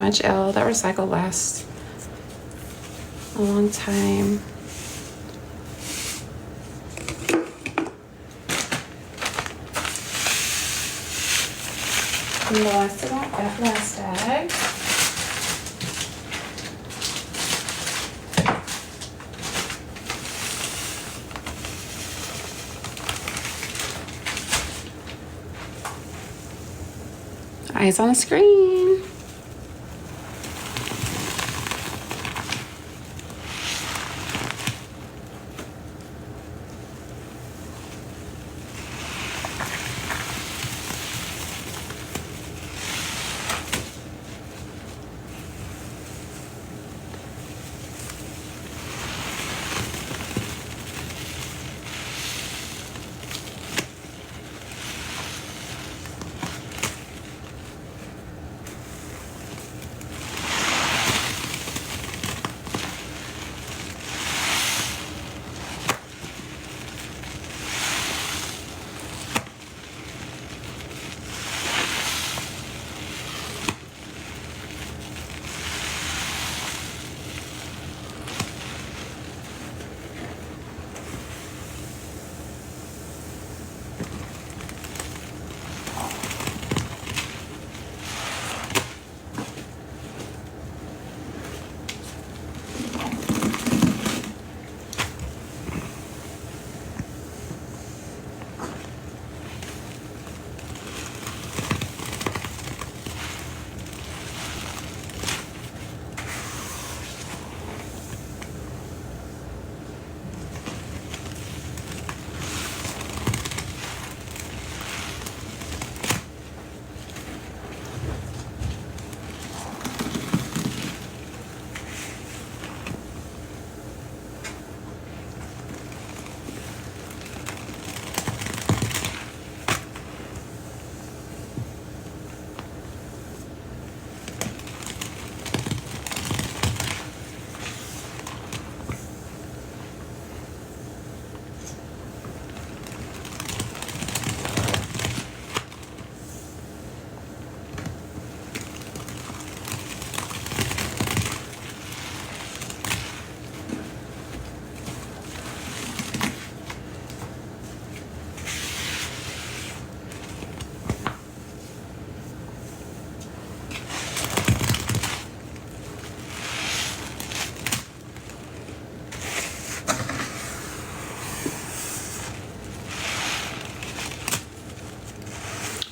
much L. That recycle lasts a long time. And the last of that last bag. Eyes on the screen.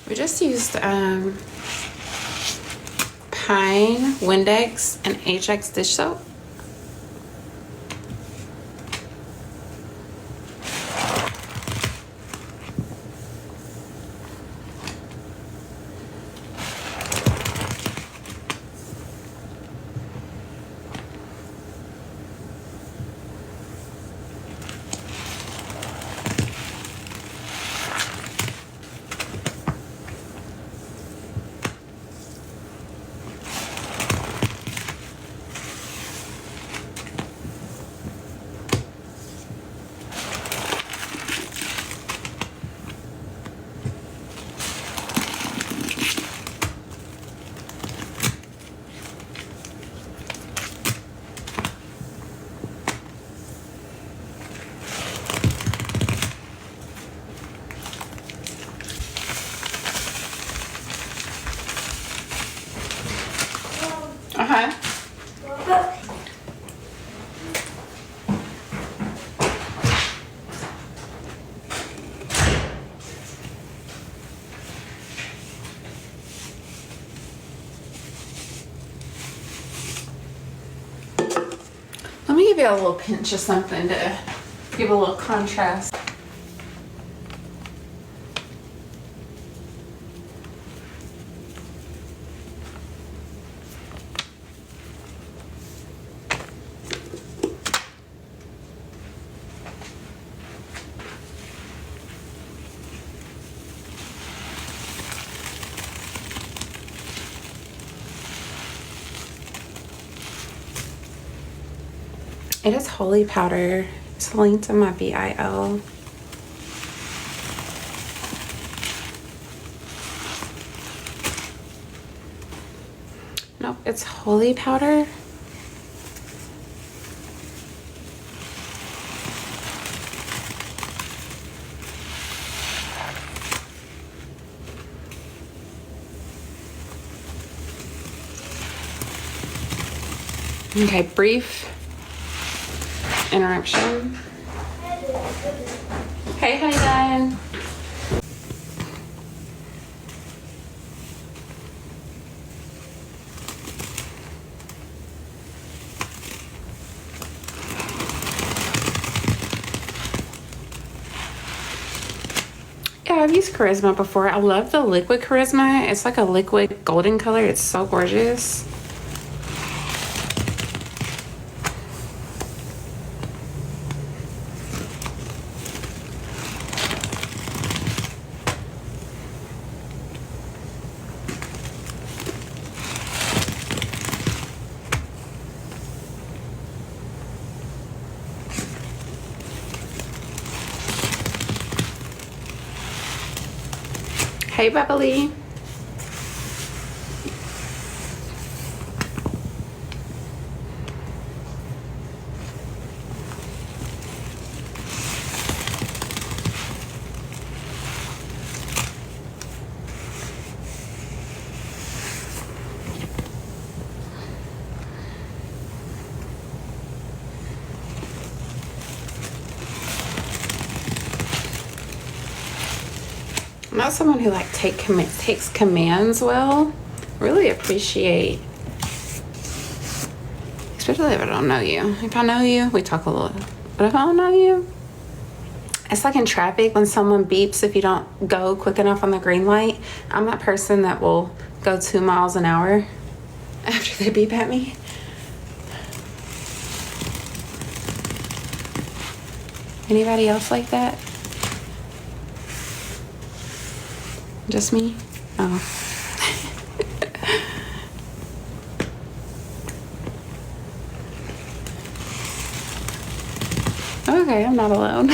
We just used Pine, Windex, and HX dish soap. Uh-huh. Let me give you a little pinch of something to give a little contrast. It is holy powder. It's linked in my BIL. Nope, it's holy powder. Okay, brief interruption. Hey, honey bun. Yeah, I've used Charisma before. I love the liquid Charisma. It's like a liquid golden color. It's so gorgeous. Hey, Bubbly. I'm not someone who like takes commands well. Really appreciate, especially if I don't know you. If I know you, we talk a little. But if I don't know you, it's like in traffic when someone beeps if you don't go quick enough on the green light. I'm that person that will go 2 miles an hour after they beep at me. Anybody else like that? Just me? Oh. Okay, I'm not alone.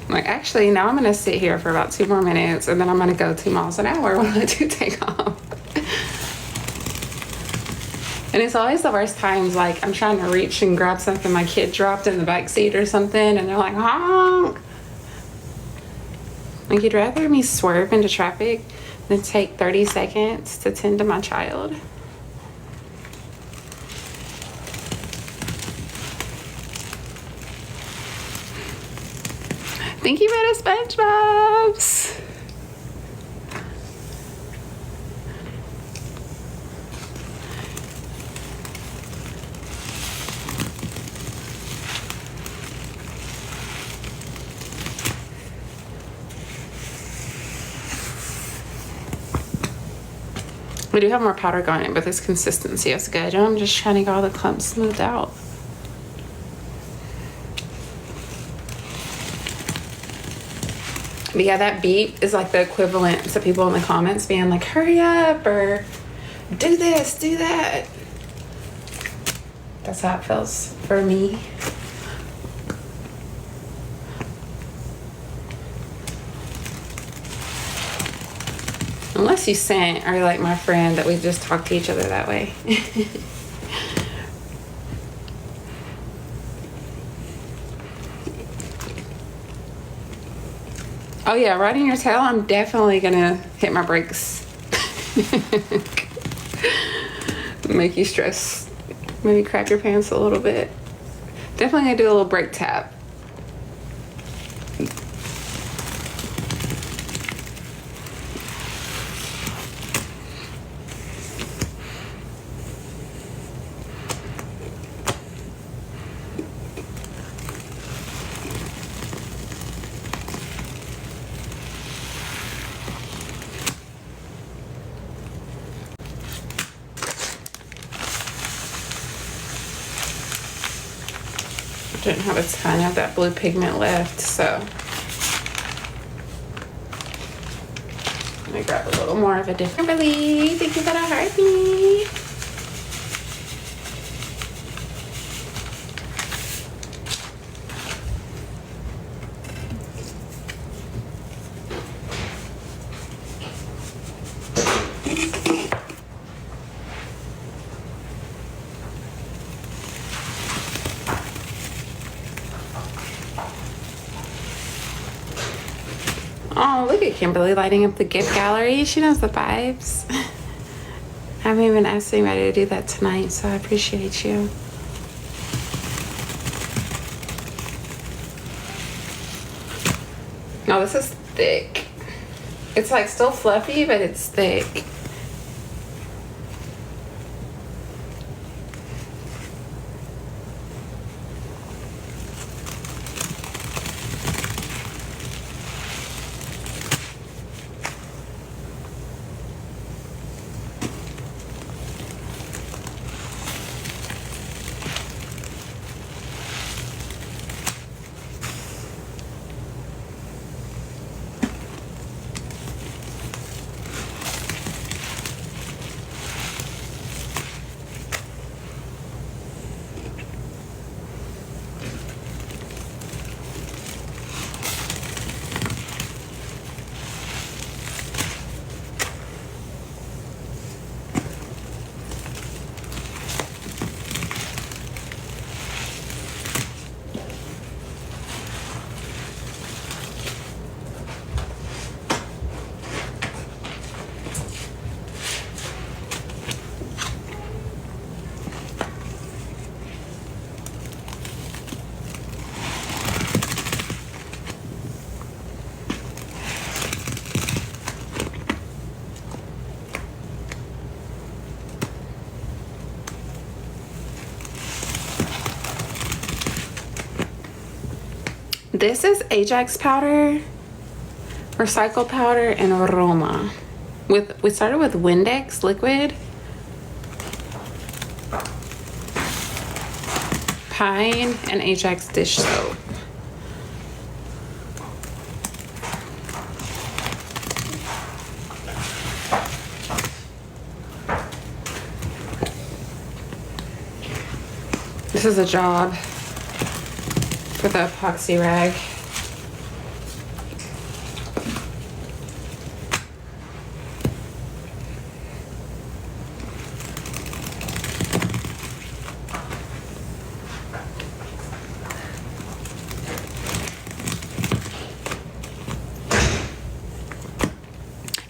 Like, actually, now I'm gonna sit here for about 2 more minutes and then I'm gonna go 2 miles an hour when I do take off. And it's always the worst times, like I'm trying to reach and grab something my kid dropped in the back seat or something, and they're like, honk. Like, you'd rather me swerve into traffic than take 30 seconds to tend to my child. Thank you for the SpongeBobs. We do have more powder going in, but this consistency is good. I'm just trying to get all the clumps smoothed out. But yeah, that beep is like the equivalent to people in the comments being like, hurry up, or do this, do that. That's how it feels for me. Unless you sent, or like my friend that we just talk to each other that way. Oh yeah, riding your tail, I'm definitely gonna hit my brakes. Make you stress. Maybe crap your pants a little bit. Definitely gonna do a little brake tap. Didn't have a ton of that blue pigment left, so let me grab a little more of a different relief. Thank you for the heartbeat. Oh, look at Kimberly lighting up the gift gallery. She knows the vibes. I haven't even asked anybody to do that tonight, so I appreciate you. Oh, this is thick. It's like still fluffy, but it's thick. This is Ajax powder, recycled powder, and aroma. We started with Windex liquid, Pine, and Ajax dish soap. This is a job for the epoxy rag.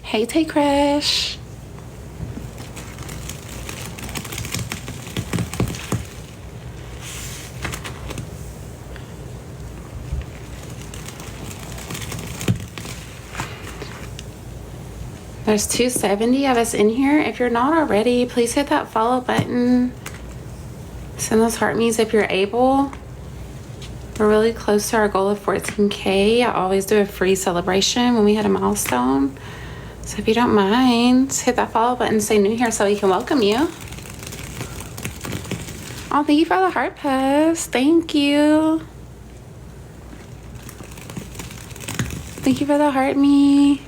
Hey, Tay Crash. There's 270 of us in here. If you're not already, please hit that follow button. Send those heart me's if you're able. We're really close to our goal of 14K. I always do a free celebration when we hit a milestone. So if you don't mind, hit that follow button, say new here so we can welcome you. Oh, thank you for the heart puffs. Thank you. Thank you for the heart me.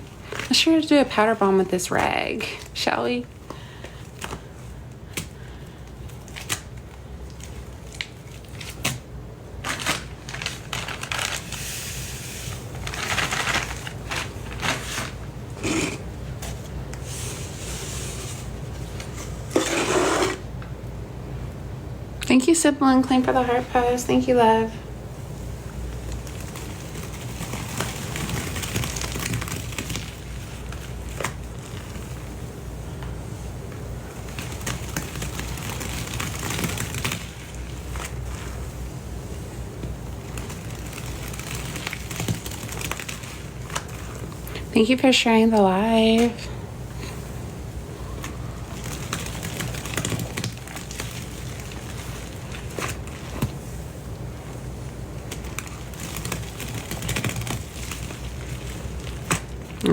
Let's sure to do a powder bomb with this rag, shall we? Thank you, Sibling Clean, for the heart pose. Thank you, love. Thank you for sharing the live.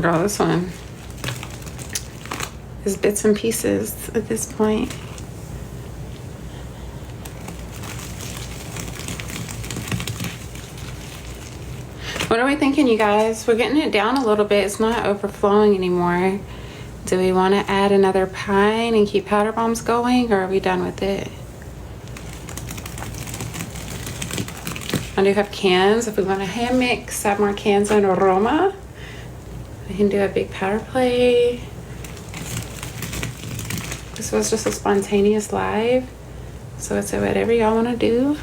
Girl, this one is bits and pieces at this point. What are we thinking, you guys? We're getting it down a little bit. It's not overflowing anymore. Do we want to add another pine and keep powder bombs going, or are we done with it? I do have cans. If we want to hand mix, have more cans and aroma. We can do a big powder play. This was just a spontaneous live, so it's whatever y'all want to do.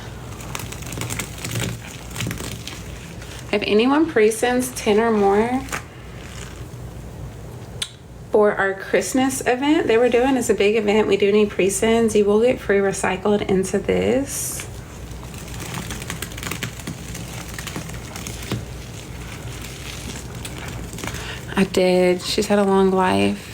If anyone pre-sends 10 or more for our Christmas event they were doing. It's a big event. We do need pre-sends. You will get free recycled into this. I did. She's had a long life.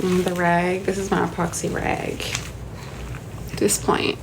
The rag. This is my epoxy rag. At this point.